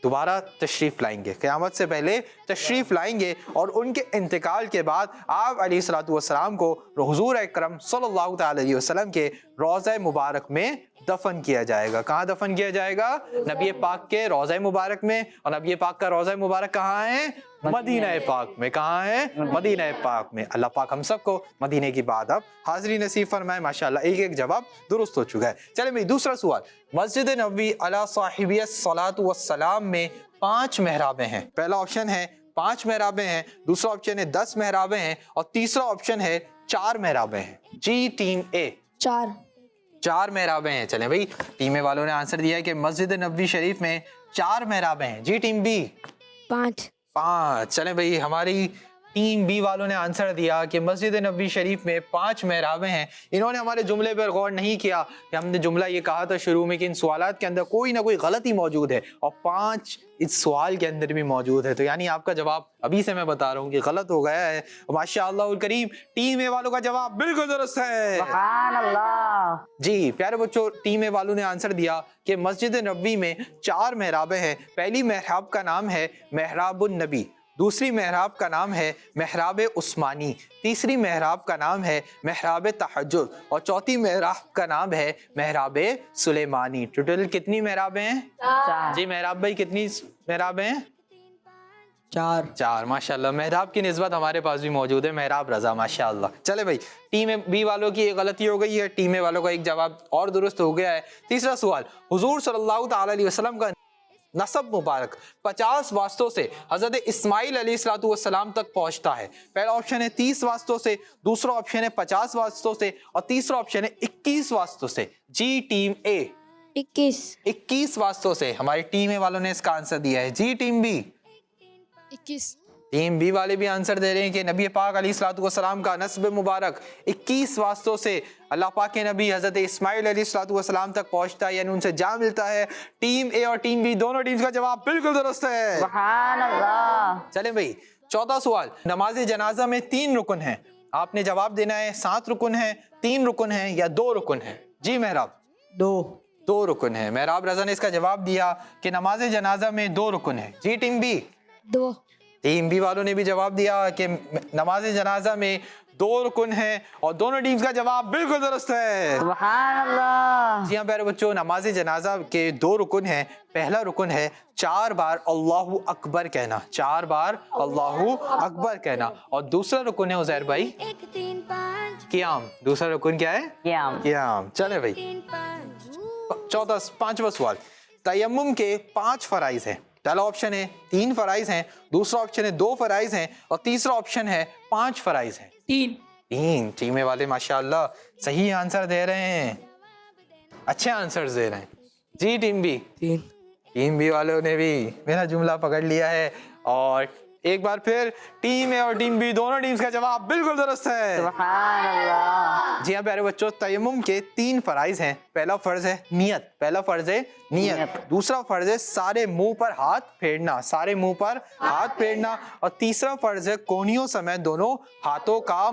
B: दोबारा तशरीफ लाएंगे, क़यामत से पहले तशरीफ लाएंगे और उनके इंतकाल के बाद आप अलैहिस्सलातु वस्सलाम को हुज़ूर अकरम सल्लल्लाहु तआला अलैहि वसल्लम के रोज़ा मुबारक में دفن کیا جائے گا. کہاں دفن کیا جائے گا؟ نبی پاک کے روضہ مبارک میں. اور نبی پاک کا روضہ مبارک کہاں ہے؟ مدینہ پاک میں. کہاں ہے؟ مدینہ پاک میں. اللہ پاک ہم سب کو مدینے کی بات اب حاضری نصیب فرمائے. ماشاءاللہ ایک ایک جواب درست ہو چکا ہے. چلیں بھائی دوسرا سوال. مسجد نبوی علی صاحبہ الصلاۃ والسلام میں 5 محرابیں ہیں. پہلا آپشن ہے 5 محرابیں ہیں, دوسرا آپشن ہے 10 محرابیں ہیں, اور تیسرا آپشن ہے 4 محرابیں ہیں. جی ٹیم اے 4 محرابیں ہیں. چلیں بھائی ٹیم اے والوں نے آنسر دیا ہے کہ مسجد نبوی شریف میں 4 محرابیں ہیں. جی ٹیم بی 5. چلیں بھائی ہماری ٹیم بی والوں نے آنسر دیا کہ مسجد نبوی شریف میں 5 محرابیں ہیں. انہوں نے ہمارے جملے پر غور نہیں کیا کہ ہم نے جملہ یہ کہا تھا شروع میں کہ ان سوالات کے اندر کوئی نہ کوئی غلطی موجود ہے, اور 5 اس سوال کے اندر بھی موجود ہے. تو یعنی آپ کا جواب ابھی سے میں بتا رہا ہوں کہ غلط ہو گیا ہے. ماشاءاللہ الکریم ٹیم اے والوں کا جواب بالکل درست ہے.
C: سبحان اللہ.
B: جی پیارے بچوں, ٹیم اے والوں نے آنسر دیا کہ مسجد نبوی میں 4 محرابیں ہیں. پہلی محراب کا نام ہے محراب النبی, دوسری محراب کا نام ہے محراب عثمانی, تیسری محراب کا نام ہے محراب تہجد, اور چوتھی محراب کا نام ہے محراب سلیمانی. ٹوٹل کتنی محرابیں ہیں؟
C: 4.
B: جی محراب بھائی کتنی محرابیں ہیں؟
E: 4.
B: ماشاءاللہ. محراب کی نسبت ہمارے پاس بھی موجود ہے, محراب رضا. ماشاءاللہ. چلے بھائی ٹیم بی والوں کی ایک غلطی ہو گئی ہے, ٹیم اے والوں کا ایک جواب اور درست ہو گیا ہے. تیسرا سوال. حضور صلی اللہ تعالی علیہ وسلم کا نسب مبارک 50 واسطوں سے حضرت اسماعیل علیہ الصلوۃ والسلام تک پہنچتا ہے. پہلا آپشن ہے 30 واسطوں سے, دوسرا آپشن ہے 50 واسطوں سے, اور تیسرا آپشن ہے 21 واسطوں سے. جی ٹیم اے 21 واسطوں سے. ہماری ٹیم اے والوں نے اس کا آنسر دیا ہے. جی ٹیم بی
A: 21.
B: ٹیم بی والے بھی آنسر دے رہے ہیں کہ نبی پاک علیہ الصلوۃ والسلام کا نسب مبارک 21 واسطوں سے اللہ پاک کے نبی حضرت اسماعیل علیہ الصلوۃ والسلام تک پہنچتا ہے, یعنی ان سے جا ملتا ہے. ٹیم اے اور ٹیم بی دونوں ٹیمز کا جواب بالکل درست ہے.
C: سبحان اللہ.
B: چلیں بھائی چوتھا سوال. نماز جنازہ میں 3 رکن ہیں. آپ نے جواب دینا ہے 7 رکن ہیں, 3 رکن ہیں, یا 2 رکن ہیں. جی محراب 2 رکن ہیں. محراب رضا نے اس کا جواب دیا کہ نماز جنازہ میں 2 رکن ہیں. جی ٹیم بی
A: 2.
B: ٹیم بی والوں نے بھی جواب دیا کہ نماز جنازہ میں 2 رکن ہیں, اور دونوں ٹیمز کا جواب بالکل درست ہے.
C: سبحان اللہ.
B: جی ہاں پیارے بچوں, نماز جنازہ کے 2 رکن ہیں. پہلا رکن ہے 4 بار اللہ اکبر کہنا, 4 بار اللہ اکبر کہنا, اور دوسرا رکن ہے عزیر بھائی
A: 1 3 5
B: قیام. دوسرا رکن کیا ہے؟ قیام. چلیں بھائی
A: 3 5
B: پانچواں سوال. تیمم کے 5 فرائض ہیں. پہلا آپشن ہے 3 فرائض ہیں, دوسرا آپشن ہے 2 فرائض ہیں, اور تیسرا آپشن ہے 5 فرائض ہیں. 3. ٹیم اے والے ماشاءاللہ صحیح آنسر دے رہے ہیں, اچھے آنسر دے رہے ہیں. جی ٹیم بی
E: 3.
B: ٹیم بی والوں نے بھی میرا جملہ پکڑ لیا ہے, اور ایک بار پھر ٹیم اے اور ٹیم بی دونوں ٹیمز کا جواب بالکل درست ہے.
C: سبحان اللہ.
B: جی ہاں پیارے بچوں, تیمم کے 3 فرائض ہیں. پہلا فرض ہے نیت, دوسرا فرض ہے سارے منہ پر ہاتھ پھیرنا, اور تیسرا فرض ہے کونیوں سمیت دونوں ہاتھوں کا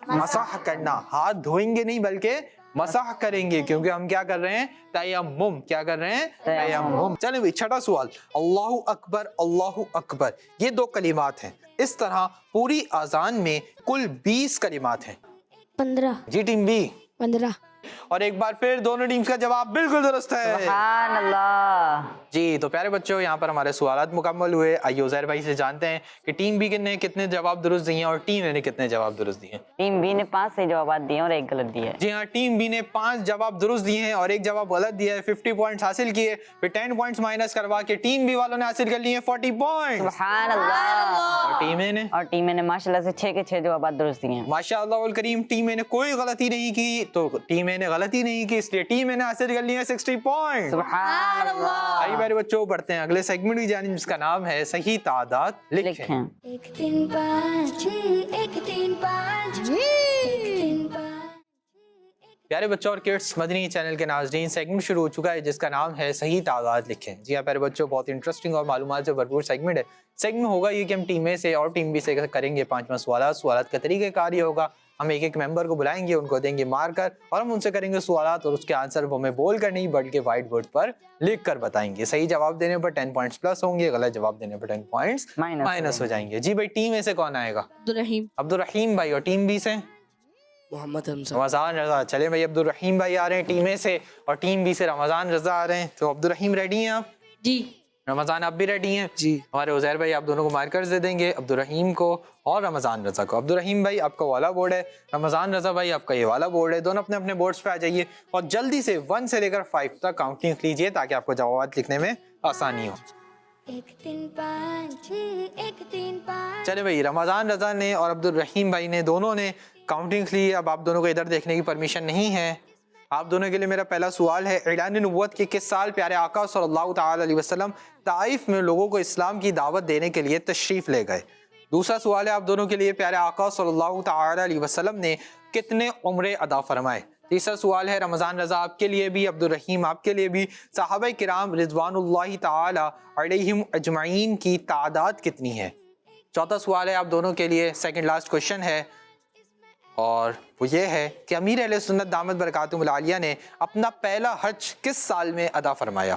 B: مسح کرنا. ہاتھ دھوئیں گے نہیں بلکہ مسح کریں گے, کیونکہ ہم کیا کر رہے ہیں؟ تیمم. تیمم. چلیں بھائی چھٹا سوال. اللہ اکبر یہ 2 کلمات ہیں. اس طرح پوری اذان میں کل 20 کلمات ہیں.
A: 15.
B: جی ٹیم بی
A: 15.
B: اور ایک بار پھر دونوں ٹیمز کا جواب بالکل درست ہے.
C: سبحان اللہ.
B: جی تو پیارے بچوں, یہاں پر ہمارے سوالات مکمل ہوئے. آئیے عزیر بھائی سے جانتے ہیں کہ ٹیم بی نے کتنے جواب درست دیے ہیں اور ٹیم اے نے کتنے جواب درست دیے ہیں.
C: ٹیم بی نے 5 صحیح جوابات دیے اور 1 غلط دیا ہے.
B: جی ہاں, ٹیم بی نے 5 جواب درست دیے ہیں اور 1 جواب غلط دیا ہے. 50 پوائنٹس حاصل کیے, پھر 10 پوائنٹس مائنس کروا کے ٹیم بی والوں نے حاصل کر لیے 40 پوائنٹس.
C: سبحان اللہ.
B: اور ٹیم اے نے
C: ماشاءاللہ سے 6 کے 6 جوابات درست دیے ہیں.
B: ماشاءاللہ الکریم, ٹیم اے نے کوئی غلطی نہیں کی, تو ٹیم اے نے غلطی نہیں کی, اس لیے ٹیم اے نے حاصل کر لیے 60 پوائنٹ.
C: سبحان اللہ.
B: آئیے میرے بچوں پڑھتے ہیں اگلے سیگمنٹ کی جانب, جس کا نام ہے صحیح تعداد لکھیں.
A: 1 3 5 1 3 5 1 3 5.
B: پیارے بچوں اور کڈس مدنی چینل کے ناظرین, سیگمنٹ شروع ہو چکا ہے جس کا نام ہے صحیح تعداد لکھیں. جی ہاں پیارے بچوں, بہت انٹرسٹنگ اور معلومات سے بھرپور سیگمنٹ ہے. سیگمنٹ ہوگا یہ کہ ہم ٹیم اے سے اور ٹیم بی سے کریں گے 5 سوالات کا طریقہ کار یہ ہوگا, ہم ایک ممبر کو بلائیں گے, ان کو دیں گے مارکر, اور ہم ان سے کریں گے سوالات, اور اس کے آنسر وہ ہمیں بول کر نہیں بلکہ وائٹ بورڈ پر لکھ کر بتائیں گے. صحیح جواب دینے پر 10 پوائنٹس پلس ہوں گے, غلط جواب دینے پر 10 پوائنٹس مائنس ہو جائیں گے. جی بھائی ٹیم اے سے کون آئے گا؟
E: عبدالرحیم.
B: عبدالرحیم بھائی. اور ٹیم بی سے
F: मोहम्मद हमजा।
B: रमज़ान रज़ा। चले भाई अब्दुल रहीम भाई आ रहे हैं टीम ए से और टीम बी से रमज़ान रज़ा आ रहे हैं। तो अब्दुल रहीम रेडी हैं आप?
F: जी
B: रमज़ान आप भी रेडी हैं?
F: जी।
B: हमारे उज़ैर भाई आप दोनों को मार्कर्स दे देंगे, अब्दुल रहीम को और रमज़ान रज़ा को। अब्दुल रहीम भाई आपका वाला बोर्ड है, रमज़ान रज़ा भाई आपका ये वाला बोर्ड है। दोनों अपने अपने बोर्ड्स पे आ जाइए और जल्दी से 1 से लेकर 5 तक काउंटिंग लीजिए ताकि आपको जवाब लिखने में आसानी हो।
A: 1 3 5 1 3 5।
B: चले भाई रमज़ान रज़ा ने और अब्दुल रहीम भाई ने दोनों ने काउंटिंग ली। अब आप दोनों को इधर देखने की परमिशन नहीं है। आप दोनों के लिए मेरा पहला सवाल है, ऐलान नबुव्वत के किस साल प्यारे आका सल्लल्लाहु तआला अलैहि वसल्लम ताइफ में लोगों को इस्लाम की दावत देने के लिए तशरीफ़ ले गए? दूसरा सवाल है आप दोनों के लिए, प्यारे आका सल्लल्लाहु तआला अलैहि वसल्लम ने कितने उम्रे अदा फरमाए? तीसरा सवाल है रमज़ान रज़ा आपके लिए भी, अब्दुल रहीम आपके लिए भी, सहाबा किराम रिज़वानुल्लाहि तआला अलैहिम अजमईन की तादाद कितनी है? चौथा सवाल है आप दोनों के लिए, सेकंड लास्ट क्वेश्चन है और वो ये है कि अमीर अहले सुन्नत दामत बरकातुहुल आलिया ने अपना पहला हज किस साल में अदा फरमाया?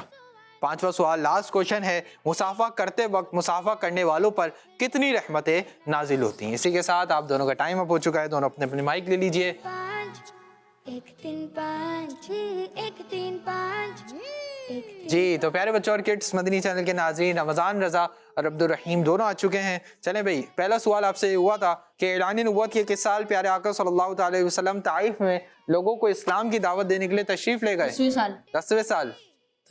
B: पांचवा सवाल लास्ट क्वेश्चन है, मुसाफा करते वक्त मुसाफा करने वालों पर कितनी रहमतें नाजिल होती हैं? इसी के साथ आप दोनों का टाइम अप हो चुका है, दोनों अपने अपने माइक ले लीजिए।
A: 1 3 5 1 3 5
B: जी तो प्यारे बच्चों और किड्स, मदनी चैनल के नाज़रीन, रमज़ान रज़ा और अब्दुल रहीम दोनों आ चुके हैं। चलें भाई, पहला सवाल आपसे हुआ था कि ऐलान नबुव्वत के किस साल प्यारे आका सल्लल्लाहु अलैहि वसल्लम ताइफ में लोगों को इस्लाम की दावत देने के लिए तशरीफ़ ले गए?
F: 10वें साल।
B: 10वें साल।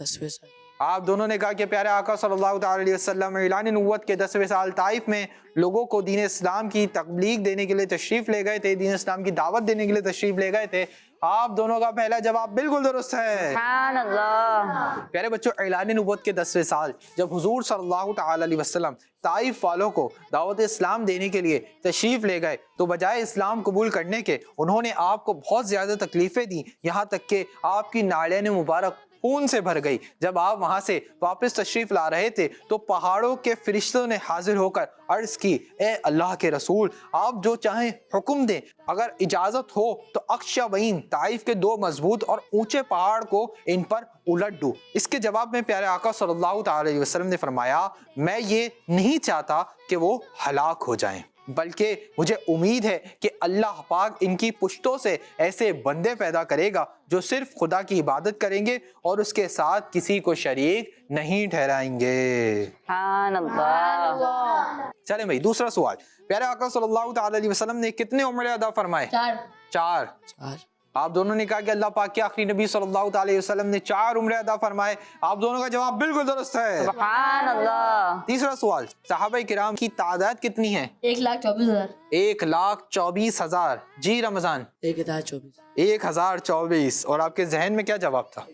F: 10वें साल।
B: आप दोनों ने कहा कि प्यारे आका सल्लल्लाहु अलैहि वसल्लम ऐलान नबुव्वत के 10वें साल ताइफ में लोगों को दीन इस्लाम की तबलीग देने के लिए तशरीफ़ ले गए थे, दीन इस्लाम की दावत देने के लिए तशरीफ़ ले गए थे। आप दोनों का पहला जवाब बिल्कुल दुरुस्त है।
C: सुभान अल्लाह।
B: प्यारे बच्चों, ऐलान नबुव्वत के 10वें साल जब हुजूर सल्लल्लाहु तआला अलैहि वसल्लम ताइफ वालों को दावत इस्लाम देने के लिए तशरीफ़ ले गए तो बजाय इस्लाम कबूल करने के उन्होंने आपको बहुत ज़्यादा तकलीफ़ें दी, यहाँ तक कि आपकी नालियाँ मुबारक खून से भर गई। जब आप वहां से वापस तशरीफ ला रहे थे तो पहाड़ों के फरिश्तों ने हाजिर होकर अर्ज की, ए अल्लाह के रसूल, आप जो चाहें हुक्म दें, अगर इजाजत हो तो अक्शाबईन ताइफ के 2 मजबूत और ऊंचे पहाड़ को इन पर उलट दूं। इसके जवाब में प्यारे आका सल्लल्लाहु अलैहि वसल्लम ने फरमाया, मैं ये नहीं चाहता कि वो हलाक हो जाएं, बल्कि मुझे उम्मीद है कि अल्लाह पाक इनकी पुश्तों से ऐसे बंदे पैदा करेगा जो सिर्फ खुदा की इबादत करेंगे और उसके साथ किसी को शरीक नहीं ठहराएंगे।
C: सुभान अल्लाह।
B: चले भाई, दूसरा सवाल, प्यारे आका सल्लल्लाहु अलैहि वसल्लम ने कितने उम्रे अदा फरमाए? 4।
F: 4।
B: आप दोनों ने कहा कि अल्लाह पाक के आखिरी नबी सल्लल्लाहु अलैहि वसल्लम ने 4 उम्रे अदा फरमाए। आप दोनों का जवाब बिल्कुल दुरुस्त है।
C: सुभान अल्लाह।
B: तीसरा सवाल, सहाबा किराम की तादाद कितनी है?
F: 1,24,000।
B: 1,24,000। जी रमजान?
F: 1,024।
B: 1,024। और आपके जहन में क्या जवाब था?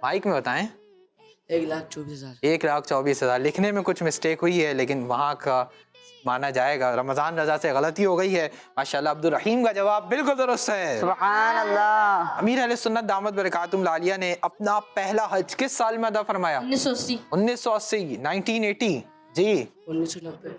B: माइक में बताएं।
F: 1,24,000।
B: 1,24,000। लिखने में कुछ मिस्टेक हुई है लेकिन वहाँ का माना जाएगा। रमजान रजा से गलती हो गई है। माशाल्लाह अब्दुल रहीम का जवाब बिल्कुल दुरुस्त है।
C: सुभान अल्लाह।
B: अमीर अहले सुन्नत दामत बरकातुहुल आलिया ने अपना पहला हज किस साल में अदा फरमाया?
F: 1980।
B: 1980। 1980। जी
F: 1990।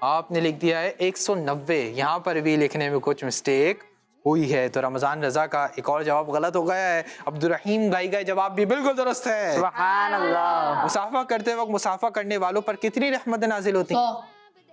B: आपने लिख दिया है 190। यहाँ पर भी लिखने में कुछ मिस्टेक हुई है तो रमजान रजा का एक और जवाब गलत हो गया है। अब्दुल रहीम भाई का जवाब भी बिल्कुल दुरुस्त है।
C: सुभान अल्लाह।
B: मुसाफा करते वक्त मुसाफा करने वालों पर कितनी रहमतें नाजिल होती हैं?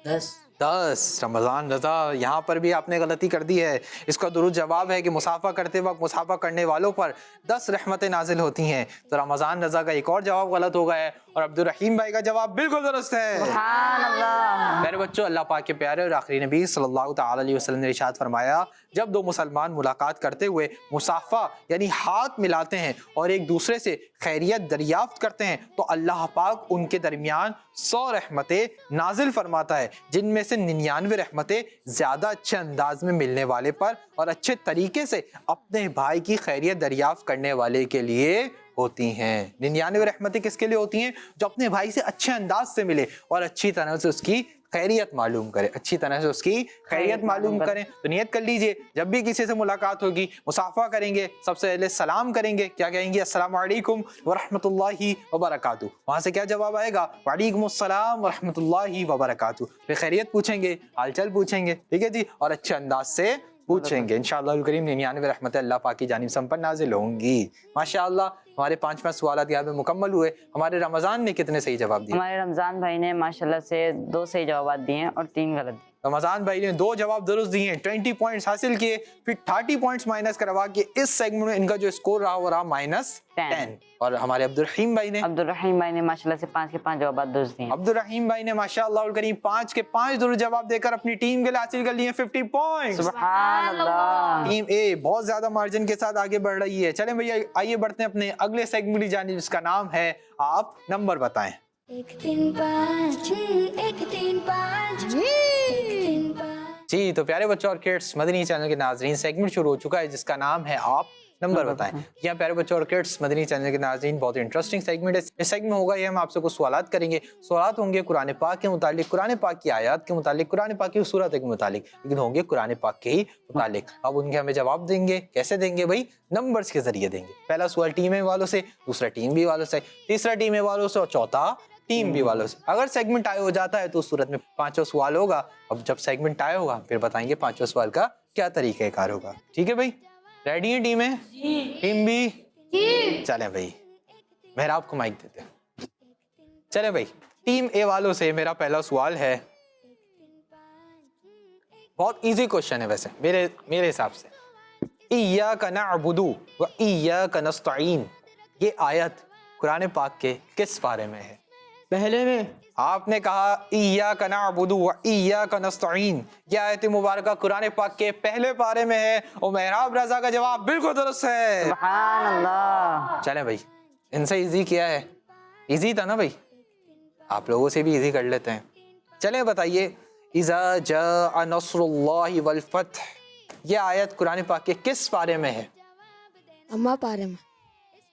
F: 10।
B: 10। रमजान रजा यहाँ पर भी आपने गलती कर दी है। इसका दुरुस्त जवाब है कि मुसाफा करते वक्त मुसाफा करने वालों पर 10 रहमतें नाजिल होती हैं। तो रमजान रजा का एक और जवाब गलत हो गया है और अब्दुल रहीम भाई का जवाब बिल्कुल दुरुस्त है।
C: सुभान अल्लाह।
B: प्यारे बच्चों, अल्लाह पाक के प्यारे और आखिरी नबी सल्लल्लाहु तआला अलैहि वसल्लम ने इरशाद फरमाया, जब 2 मुसलमान मुलाकात करते हुए मुसाफा यानी हाथ मिलाते हैं और एक दूसरे से खैरियत दरियाफ्त करते हैं तो अल्लाह पाक उनके दरमियान 100 रहमतें नाजिल फरमाता है, जिनमें से 99 रहमतें ज्यादा अच्छे अंदाज में मिलने वाले पर और अच्छे तरीके से अपने भाई की खैरियत दरियाफ्त करने वाले के लिए होती हैं। 99 रहमतें किसके लिए होती हैं? जो अपने भाई से अच्छे अंदाज से मिले और अच्छी तरह से उसकी खैरियत मालूम करे, अच्छी तरह से उसकी खैरियत मालूम करें। तो नियत कर लीजिए, जब भी किसी से मुलाकात होगी मुसाफा करेंगे, सबसे पहले सलाम करेंगे। क्या कहेंगे? अस्सलामु अलैकुम व रहमतुल्लाहि व बरकातुहू। वहां से क्या जवाब आएगा? वालेकुम अस्सलाम व रहमतुल्लाहि व बरकातुहू। फिर खैरियत पूछेंगे, हालचाल पूछेंगे, ठीक है जी, और अच्छे अंदाज से पूछेंगे। इंशाअल्लाह करीम 99 रहमतें अल्लाह पाक की जानिब से हम पर नाजिल होंगी। माशाअल्लाह हमारे 5 सवाल यहाँ पे मुकम्मल हुए। हमारे रमज़ान ने कितने सही जवाब दिए?
C: हमारे रमज़ान भाई ने माशाल्लाह से 2 सही जवाब दिए हैं और 3 गलत दिए।
B: रमज़ान भाई ने 2 जवाब दुरुस्त दिए हैं, 20 पॉइंट्स हासिल किए, फिर 30 पॉइंट्स माइनस करवा के इस सेगमेंट में इनका जो स्कोर रहा वो रहा -10। और हमारे अब्दुल रहीम भाई ने
C: माशाल्लाह से 5 के 5 जवाब दुरुस्त दिए।
B: अब्दुल रहीम भाई ने माशाअल्लाह और करीब 5 के 5 दुरुस्त जवाब देकर अपनी टीम के लिए हासिल कर लिए 50 पॉइंट्स।
C: सुभान अल्लाह।
B: टीम ए बहुत ज्यादा मार्जिन के साथ आगे बढ़ रही है। चलें भैया आइए बढ़ते हैं अपने अगले सेगमेंट की जानिब, जिसका नाम है आप नंबर बताएं।
A: 1 3 5 1 3 5 1 3 5।
B: जी तो प्यारे बच्चों और किड्स, मदनी चैनल के नाजरीन, सेगमेंट शुरू हो चुका है जिसका नाम है आप नंबर बताएं। यहाँ प्यारे बच्चों और किड्स, मदनी चैनल के नाजरीन, बहुत इंटरेस्टिंग सेगमेंट है। इस सेगमेंट में होगा ये, हम आपसे कुछ सवालात करेंगे। सवालात होंगे कुरान पाक के मुतालिक, कुरान पाक की आयत के मुतालिक, कुरान पाक की सूरत के मुतालिक, लेकिन होंगे कुरान पाक के ही मुतालिक। अब उनके हमें जवाब देंगे, कैसे देंगे भाई? नंबर्स के जरिए देंगे। पहला सवाल टीम ए वालों से, दूसरा टीम बी वालों से, तीसरा टीम ए वालों से और चौथा टीम बी वालों से। अगर सेगमेंट टाई हो जाता है तो उस सूरत में 5वां सवाल होगा। अब जब सेगमेंट टाई होगा फिर बताएंगे 5वां सवाल का क्या तरीक़ेकार होगा। ठीक है भाई, रेडी है टीम है? टीम बी चलें भाई, मेहराब को माइक देते हैं। चलें भाई, टीम ए वालों से मेरा पहला सवाल है, बहुत इजी क्वेश्चन है वैसे मेरे हिसाब से। इय्याका नअबुदु व इय्याका नस्तईन, ये आयत कुरान पाक के किस पारे में है?
F: पहले में।
B: आपने कहा इय्याका नअबुदु व इय्याका नस्तईन, यह आयत मुबारका कुरान पाक के पहले पारे में है और मेहराब रजा का जवाब बिल्कुल दुरुस्त है।
C: सुभान अल्लाह।
B: चलें भाई, इनसे इजी किया है, इजी था ना भाई, आप लोगों से भी इजी कर लेते हैं। चलें बताइए, इज़ा जाअ नस्रुल्लाहि वल फतह, यह आयत कुरान पाक के किस पारे में है?
G: अम्मा पारे में,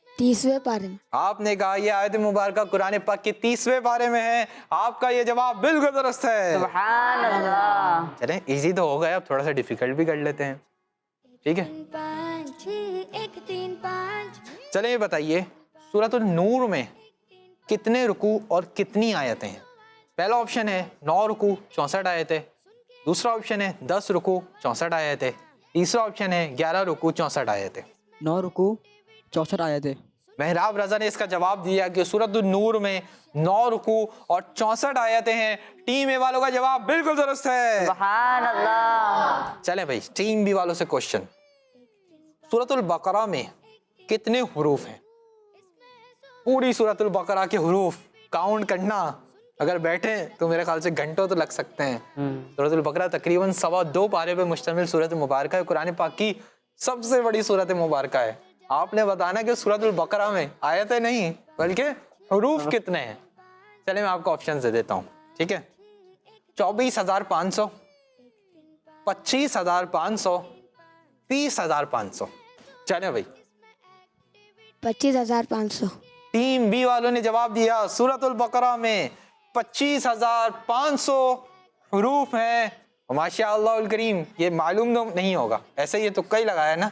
G: 30वें पारे में।
B: आपने कहा यह आयत मुबारका कुरान पाक के 30वें पारे में है। आपका ये जवाब बिल्कुल दुरुस्त है।
C: सुभान अल्लाह।
B: चलें इजी तो हो गया, अब थोड़ा सा डिफिकल्ट भी कर लेते हैं। ठीक है,
A: 1 3 5।
B: चलें ये बताइए, सूरत नूर में कितने रुकू और कितनी आयतें हैं? पहला ऑप्शन है 9 रुकू 64 आयतें, दूसरा ऑप्शन है 10 रुकू 64 आयतें, तीसरा ऑप्शन है 11 रुकू 64 आयतें।
E: 9 रुकू 64 आयतें।
B: मेहराब रजा ने इसका जवाब दिया कि सूरत नूर में 9 रुकू और 64 आयतें हैं। टीम ए वालों का जवाब बिल्कुल दुरुस्त है।
C: सुभान अल्लाह।
B: चलें भाई, टीम बी वालों से क्वेश्चन, सूरतुल बकरा में कितने हुरूफ हैं? पूरी सूरतुल बकरा के हुरूफ काउंट करना अगर बैठे तो मेरे ख्याल से घंटों तो लग सकते हैं। सूरतुल बकरा तकरीबन 2.25 पारे पे मुश्तमिल सूरत मुबारक है, कुरान पाक की सबसे बड़ी सूरत मुबारक है। आपने बताना कि सूरतुल बकरा में आयतें नहीं बल्कि हुरूफ कितने हैं। चलिए मैं आपको ऑप्शन दे देता हूँ, ठीक है? 24,500, 25,500, 30,500। चले भाई,
G: 25,500।
B: टीम बी वालों ने जवाब दिया सूरतुल बकरा में 25,500 हुरूफ हैं। माशाअल्लाह उल करीम, ये मालूम तो नहीं होगा, ऐसे ये तुक्का ही लगाया ना।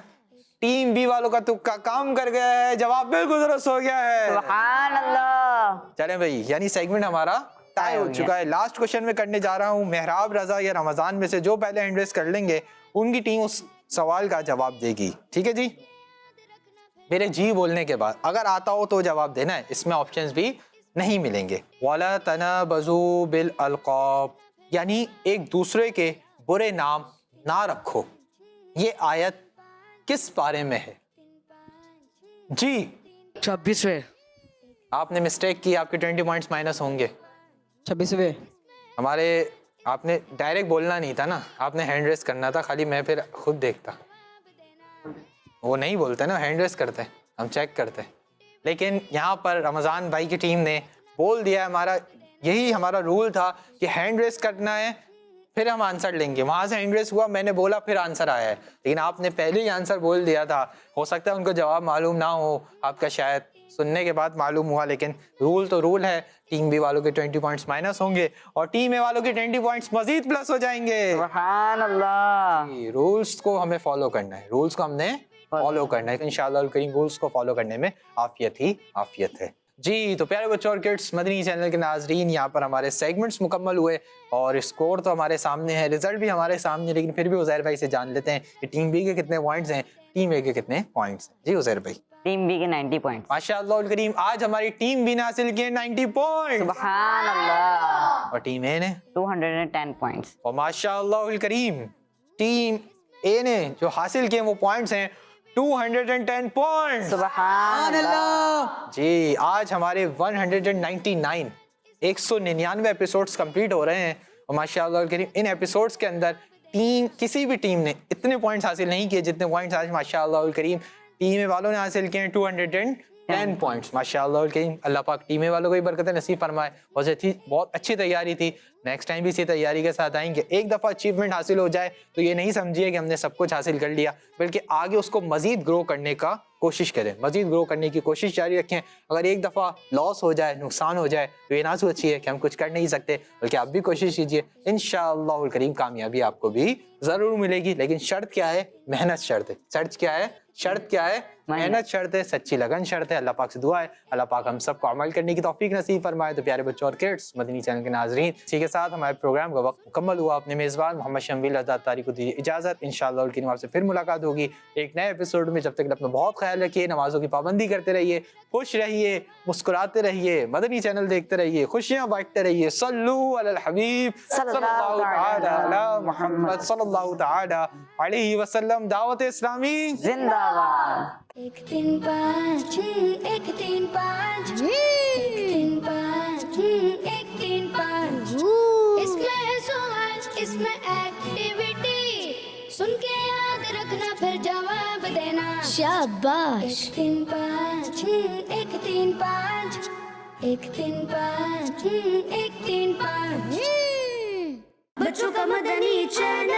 B: टीम बी वालों का तुक्का काम कर गया है, जवाब बिल्कुल दुरुस्त हो गया है।
C: सुभान अल्लाह।
B: चलें भाई, यानी सेगमेंट हमारा टाई हो चुका है। लास्ट क्वेश्चन में करने जा रहा हूँ, मेहराब रजा या रमजान में से जो पहले हैंड रेस कर लेंगे उनकी टीम उस सवाल का जवाब देगी। ठीक है जी, मेरे जी बोलने के बाद अगर आता हो तो जवाब देना है, इसमें ऑप्शंस भी नहीं मिलेंगे। वाला तनाबज़ू बिल अलक़ाब, यानी एक दूसरे के बुरे नाम ना रखो, ये आयत किस पारे में है? जी
F: 26वें।
B: आपने मिस्टेक की, आपके 20 पॉइंट्स माइनस होंगे।
E: 26वें।
B: हमारे आपने डायरेक्ट बोलना नहीं था ना, आपने हैंड रेस करना था, खाली मैं फिर खुद देखता। वो नहीं बोलते ना, हैंड रेस करते, हम चेक करते। लेकिन यहाँ पर रमज़ान भाई की टीम ने बोल दिया, हमारा यही हमारा रूल था कि हैंड रेस करना है फिर हम आंसर लेंगे। वहाँ से हैंड रेस हुआ, मैंने बोला, फिर आंसर आया है, लेकिन आपने पहले ही आंसर बोल दिया था। हो सकता है उनको जवाब मालूम ना हो, आपका शायद सुनने के बाद मालूम हुआ, लेकिन रूल तो रूल है। टीम बी वालों के 20 पॉइंट्स माइनस होंगे और टीम ए वालों के 20 पॉइंट्स मजीद प्लस हो जाएंगे।
C: सुभान अल्लाह।
B: रूल्स को हमें फॉलो करना है, रूल्स को हमने फॉलो करना है, इंशाअल्लाह करीम रूल्स को फॉलो करने में आफियत ही आफियत है। जी तो प्यारे बच्चों और किड्स, मदनी चैनल के नाजरीन, यहाँ पर हमारे सेगमेंट्स मुकम्मल हुए और स्कोर तो हमारे सामने है, रिजल्ट भी हमारे सामने है, लेकिन फिर भी उज़ैर भाई से जान लेते हैं कि टीम बी के कितने पॉइंट्स हैं, टीम ए के कितने पॉइंट्स हैं। जी उज़ैर भाई।
C: टीम बी के 90 पॉइंट्स।
B: माशाअल्लाह करीम, आज हमारी टीम बी ने हासिल किए 90 पॉइंट
C: सुभान अल्लाह।
B: और टीम ए ने
C: 210 पॉइंट्स।
B: और माशाअल्लाह करीम टीम ए ने जो हासिल किए वो पॉइंट्स हैं 210 पॉइंट।
C: सुभान अल्लाह।
B: जी, आज हमारे 199 एपिसोड्स कंप्लीट हो रहे हैं और माशाअल्लाह करीम इन एपिसोड्स के अंदर किसी भी टीम ने इतने पॉइंट्स हासिल नहीं किए जितने पॉइंट्स आज माशाअल्लाह करीम टीम वालों ने हासिल किए हैं 210 पॉइंट्स। माशाअल्लाह करीम, अल्लाह पाक टीम वालों को भी बरकत नसीब फरमाए। बहुत अच्छी तैयारी थी, नेक्स्ट टाइम भी इसी तैयारी के साथ आएंगे। एक दफ़ा अचीवमेंट हासिल हो जाए तो ये नहीं समझिए कि हमने सब कुछ हासिल कर लिया, बल्कि आगे उसको मज़ीद ग्रो करने का कोशिश करें, मज़ीद ग्रो करने की कोशिश जारी रखें। अगर एक दफ़ा लॉस हो जाए, नुकसान हो जाए तो ये ना सोचिए कि हम कुछ कर नहीं सकते, बल्कि आप भी कोशिश कीजिए। इंशाअल्लाह करीम कामयाबी आपको भी ज़रूर मिलेगी। लेकिन शर्त क्या है? मेहनत शर्त है। शर्त क्या है? मेहनत शर्त है, सच्ची लगन शर्त है। अल्लाह पाक से दुआ है अल्लाह पाक हम सबको अमल करने की तौफीक नसीब फरमाए। तो प्यारे बच्चों और किड्स, मदनी चैनल के नाज़रीन, इसी के साथ हमारे प्रोग्राम का वक्त मुकम्मल हुआ। अपने मेज़बान मोहम्मद शम्बिल आज़ाद तारी को दीजिए इजाज़त। इंशाअल्लाह करीम आपसे फिर मुलाकात होगी एक नए एपिसोड में। जब तक अपना बहुत ख्याल रखिए, नमाज़ों की पाबंदी करते रहिए, खुश रहिए, मुस्कुराते रहिए, मदनी चैनल देखते रहिए, खुशियाँ बांटते रहिए। सल्लू अलल हबीब सल्लल्लाहु तआला अला मुहम्मद सल्लल्लाहु तआला अलैहि वसल्लम। दावत इस्लामी
C: जिंदाबाद।
A: 1 3 5 1 3 5 1 3 5 1 3 5 इसमें है सवाल, इसमें एक्टिविटी, सुन के याद रखना फिर जवाब देना।
G: शाबाश।
A: 1 3 5 1 3 5 1 3 5 1 3 5 बच्चों का मदनी चैनल।